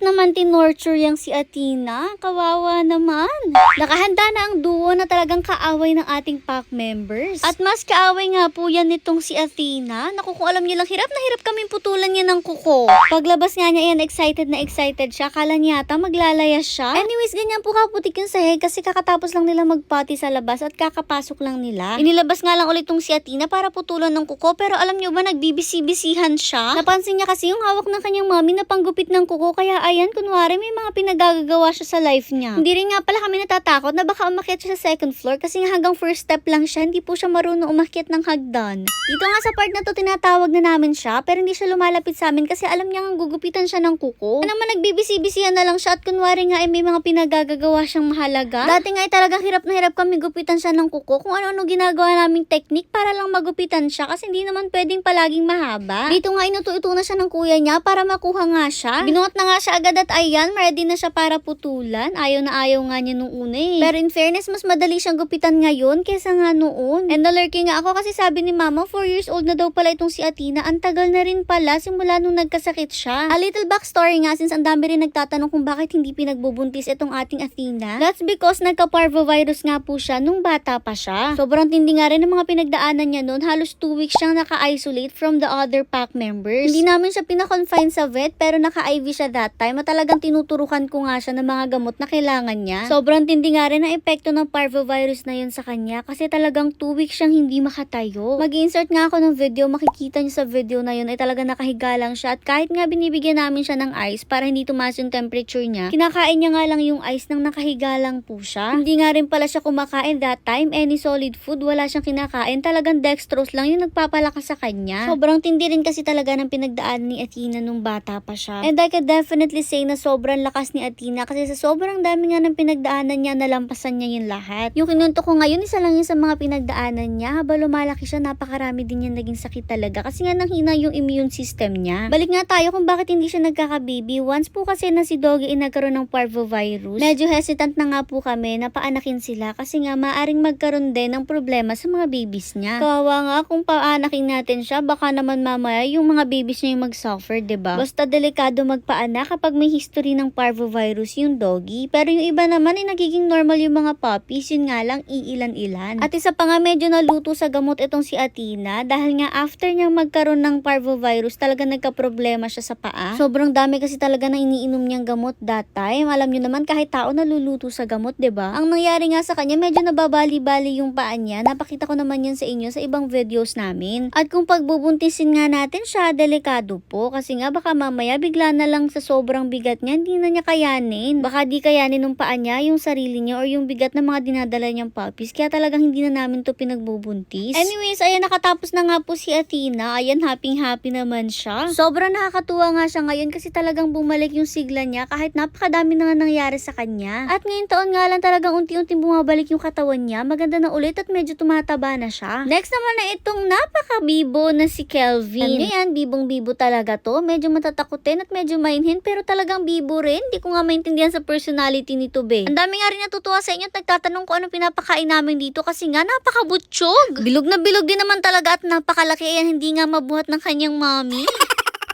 naman tinorture yang si Athena. Kawawa naman. Nakahanda na ang duo na talagang kaaway ng ating pack members. At mas kaaway nga po yan nitong si Athena. Naku, kung alam niyo lang, hirap na hirap kaming putulan niya ng kuko. Paglabas nga niya yan, excited na excited siya. Kala niya yata maglalayas siya. Anyways, ganyan po kaputik yung sahig kasi kakatapos lang nila magpati sa labas at kakapasok lang nila. Inilabas nga lang ulit tong si Athena para putulan ng kuko, pero alam niyo ba, nagbibisi-bisihan siya. Napansin niya kasi yung hawak ng kanyang mami na panggupit ng kuko, kaya ayan, kunwari may mga pinagagagawa siya sa life niya. Hindi rin nga pala kami natatakot na baka umakyat siya sa second floor kasi nga hanggang first step lang siya, hindi po siya marunong umakyat ng hagdan. Dito nga sa part na to, tinatawag na namin siya, pero hindi siya lumalapit sa amin kasi alam niya nga gugupitan siya ng kuko. Kaya naman nagbibisi-bisihan na lang siya at kunwari nga ay may mga pinagagagawa siyang mahalaga. Dati nga ay talagang hirap na hirap kami gupitan siya ng kuko kung ano-ano ginagawa naming technique para lang magupitan siya kasi hindi naman pwedeng palaging mahaba. Dito nga inuto-ito na siya ng kuya niya para makuha nga siya. Binuhat na nga siya agad at ayan, ready na siya para putulan. Ayaw na ayaw nga niya nung una eh. Pero in fairness, mas madali siyang gupitan ngayon kesa nga noon. And nalerking nga ako kasi sabi ni mama, 4 years old na daw pala itong si Athena. Ang tagal na rin pala simula nung nagkasakit siya. A little backstory nga, since ang dami rin nagtatanong kung bakit hindi pinagbubuntis itong ating Athena. That's because nagka-parvovirus nga po siya nung bata pa siya. Sobrang tindi nga rin ng mga pinagdaanan niya noon. Halos 2 weeks siyang naka-isolate from the other pack members. Hindi namin siya pina-confine sa vet pero naka-IV siya that time at talagang tinuturukan ko nga siya ng mga gamot na kailangan niya. Sobrang tindi nga rin ang epekto ng parvovirus na yun sa kanya kasi talagang 2 weeks siyang hindi makatayo. Mag-insert nga ako ng video, makikita niyo sa video na yun ay talagang nakahiga lang siya at kahit nga binibigyan namin siya ng ice para hindi tumaas yung temperature niya, kinakain niya nga lang yung ice nang nakahiga lang po siya. Hindi nga rin pala siya kumakain that time, any solid food, wala siyang kinakain, talagang dextrose lang yung nagpapalakas sa kanya. Sobrang tindi rin kasi talaga ng pinagdaan ni Athena nung bata pa siya. And I can definitely say na sobrang lakas ni Athena kasi sa sobrang dami nga ng pinagdaanan niya, nalampasan niya yung lahat. Yung kinunto ko ngayon, isa lang yun sa mga pinagdaanan niya. Habang lumalaki siya, napakarami din niya naging sakit talaga kasi nga nanghina yung immune system niya. Balik nga tayo kung bakit hindi siya nagkakababy. Once po kasi na si Doggy nagkaroon ng parvovirus, medyo hesitant na nga po kami na paanakin sila kasi nga maaring magkaroon din ng problema sa mga babies niya. Kawawa nga kung paanakin natin siya, baka naman mamaya yung mga babies niya yung mag-suffer, diba? Basta delikado magpaanak kapag may history ng parvovirus yung Doggy. Pero yung iba naman ay nagiging normal yung mga puppies, yun nga lang iilan-ilan. At isa pa nga, medyo naluto sa gamot itong si Athena dahil nga after niyang magkaroon ng parvovirus, talaga nagka-problema siya sa paa. Sobrang dami kasi talaga na iniinom niyang gamot that time. Alam niyo naman, kahit tao naluluto sa gamot, 'di ba? Ang nangyari nga sa kanya, medyo nababali-bali yung paa niya. Napakita ko naman yan sa inyo sa ibang videos namin. At kung pagbubuntisin nga natin siya, delikado po kasi nga baka mamaya bigla na lang sa sobrang bigat niya, hindi na niya kayanin. Baka di kayanin ng paa niya, yung sarili niya or yung bigat ng mga dinadala niyang puppies. Kaya talagang hindi na namin to pinagbubuntis. Anyways, ayan, nakatapos na nga po si Athena. Ayan, happy naman siya. Sobrang nakakatuwa nga siya ngayon kasi talagang bumalik yung sigla niya kahit napakadami na nga nangyari sa kanya. At ngayong taon nga lang talagang unti-unting bumabalik yung katawan niya. Maganda na ulit at medyo tumataba na siya. Next naman na itong napaka-bibo na si Kelvin. Yan, bibong-bibo talaga to. Medyo matatakutin at medyo mainhin pero talagang bibo rin. Hindi ko nga maintindihan sa personality nito, be. Ang dami nga rin natutuwa sa inyo at nagtatanong kung ano pinapakain namin dito kasi nga napakabutsyog. Bilog na bilog din naman talaga at napakalaki. Ayan, hindi nga mabuhat ng kanyang mommy.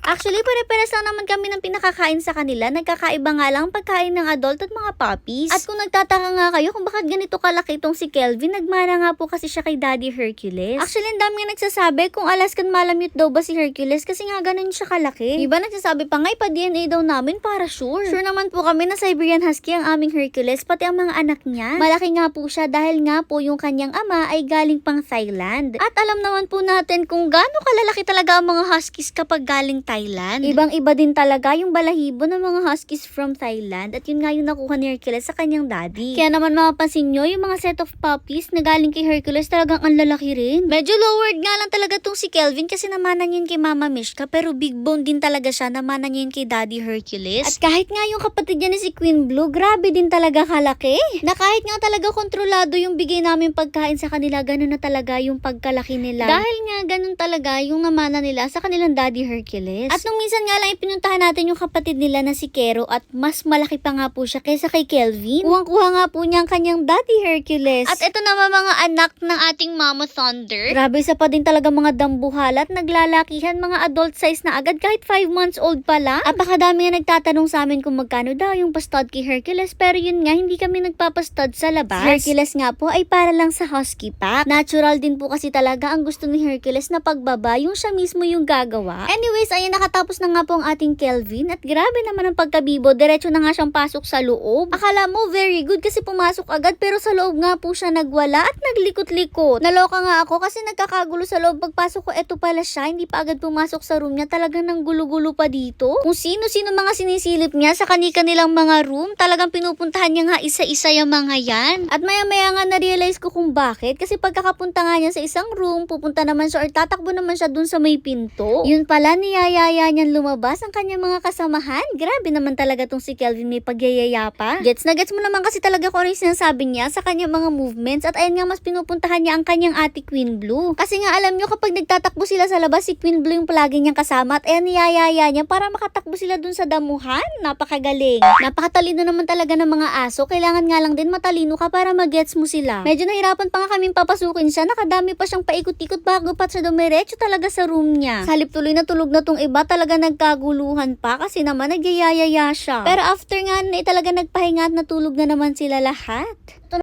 Actually, pare-pares lang naman kami ng pinakakain sa kanila. Nagkakaiba nga lang pagkain ng adult at mga puppies. At kung nagtataka nga kayo kung bakit ganito kalaki itong si Kelvin, nagmana nga po kasi siya kay Daddy Hercules. Actually, ang dami nga nagsasabi kung Alaskan Malamute daw ba si Hercules kasi nga ganun siya kalaki. Iba nagsasabi pa nga, ipa-DNA daw namin para sure. Sure naman po kami na Siberian Husky ang aming Hercules, pati ang mga anak niya. Malaki nga po siya dahil nga po yung kanyang ama ay galing pang Thailand. At alam naman po natin kung gaano kalalaki talaga ang mga Huskies kapag galing Thailand. Ibang-iba din talaga yung balahibo ng mga Huskies from Thailand at yun nga yung nakuha ni Hercules sa kanyang daddy. Kaya naman mapapansin nyo, yung mga set of puppies na galing kay Hercules talagang ang lalaki rin. Medyo lowered nga lang talaga tong si Kelvin kasi namanan yun kay Mama Mishka pero big bone din talaga siya, namanan yun kay Daddy Hercules. At kahit nga yung kapatid niya ni si Queen Blue, grabe din talaga kalaki. Na kahit nga talaga kontrolado yung bigay namin pagkain sa kanila, ganun na talaga yung pagkalaki nila. Dahil nga ganun talaga yung namana nila sa kanilang Daddy Hercules. Hercules. At nung minsan nga lang ipinuntahan natin yung kapatid nila na si Kero at mas malaki pa nga po siya kaysa kay Kelvin. Kuhang-kuha nga po niya ang kanyang daddy Hercules. At ito naman mga anak ng ating Mama Thunder. Grabe sa pa din talaga mga dambuhala at naglalakihan, mga adult size na agad kahit 5 months old pa lang. Apakadami nga nagtatanong sa amin kung magkano daw yung pastod kay Hercules, pero yun nga hindi kami nagpapastod sa labas. Si Hercules nga po ay para lang sa husky pack. Natural din po kasi talaga ang gusto ni Hercules na pagbaba, yung siya mismo yung gagawa. Anyways, ayun nakatapos na nga po ang ating Kelvin at grabe naman ang pagkabibo. Diretso na nga siyang pasok sa loob. Akala mo very good kasi pumasok agad, pero sa loob nga po siya nagwala at naglikot-likot. Naloka nga ako kasi nagkakagulo sa loob. Pagpasok ko, eto pala siya. Hindi pa agad pumasok sa room niya. Talagang nang gulo-gulo pa dito. Kung sino-sino mga sinisilip niya sa kani-kanilang mga room, talagang pinupuntahan niya nga isa-isa yung mga yan. At maya-maya nga na-realize ko kung bakit. Kasi pagkakapunta nga niya sa isang room, pupunta naman siya or tatakbo naman siya dun sa may pinto. Yun pala, niyayaya niyan lumabas ang kanyang mga kasamahan. Grabe naman talaga tong si Kelvin, may pagyayaya pa. Gets na gets mo naman kasi talaga kung ano yung sinasabi niya sa kanyang mga movements. At ayun nga, mas pinupuntahan niya ang kanyang ate Queen Blue. Kasi nga alam niyo, kapag nagtatakbo sila sa labas, si Queen Blue yung palagi niyang kasama. At ayun, niyayaya niya para makatakbo sila dun sa damuhan. Napakagaling. Napakatalino naman talaga ng mga aso. Kailangan nga lang din matalino ka para magets mo sila. Medyo nahirapan pa nga kaming papasukin siya. Nakadami pa siyang paikot-ikot bago pa siya dumiretso talaga sa room niya. Sa halip tuloy na tulog na tong iba, talaga nagkaguluhan pa kasi naman nagyayayaya siya. Pero after nga na talaga nagpahinga at natulog na naman sila lahat.